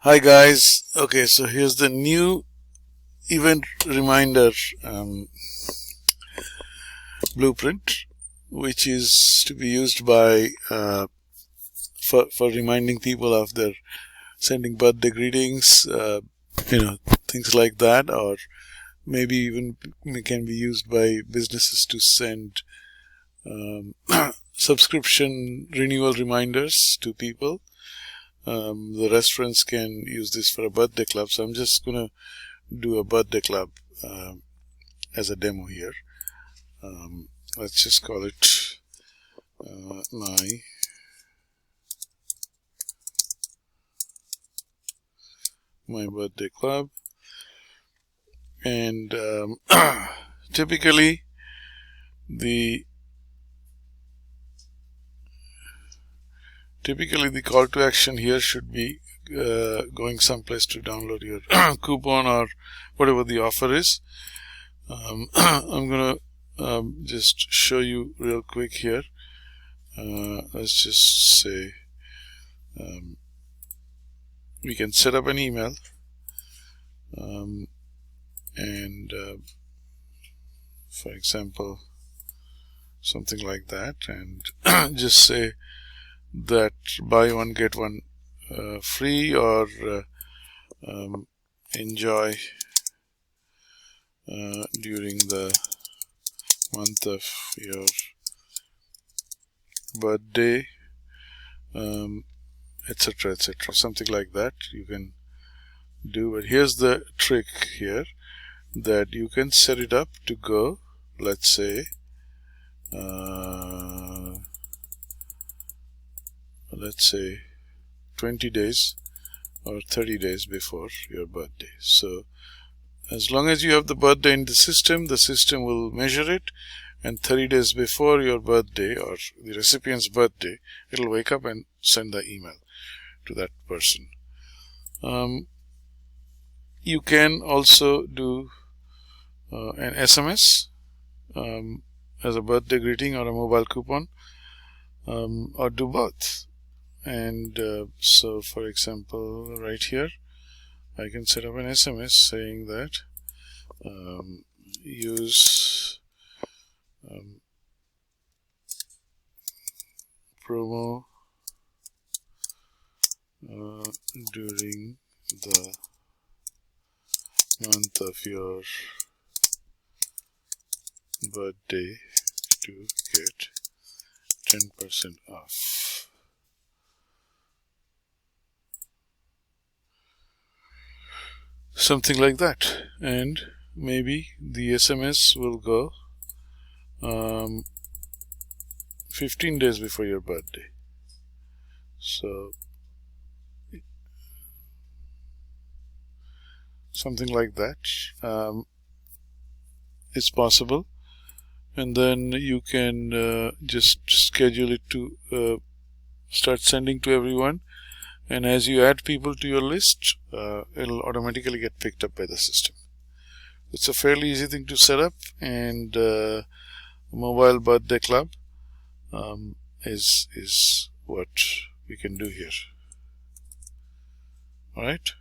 Hi guys. Okay, so here's the new event reminder blueprint, which is to be used by for reminding people of their sending birthday greetings, things like that, or maybe even can be used by businesses to send subscription renewal reminders to people. The restaurants can use this for a birthday club, so I'm just gonna do a birthday club as a demo here. Let's just call it my birthday club, and typically the call to action here should be going someplace to download your coupon or whatever the offer is. I'm gonna just show you real quick here. Let's just say we can set up an email and for example something like that, and just say that buy one get one free, or enjoy during the month of your birthday, etc., etc., something like that you can do. But here's the trick here, that you can set it up to go, let's say 20 days or 30 days before your birthday. So as long as you have the birthday in the system will measure it, and 30 days before your birthday or the recipient's birthday, it'll wake up and send the email to that person. You can also do an SMS as a birthday greeting or a mobile coupon, or do both. And so for example right here I can set up an SMS saying that use promo during the month of your birthday to get 10% off. Something like that, and maybe the SMS will go 15 days before your birthday. So something like that is possible, and then you can just schedule it to start sending to everyone, and as you add people to your list, it'll automatically get picked up by the system. It's a fairly easy thing to set up, and mobile birthday club is what we can do here. All right.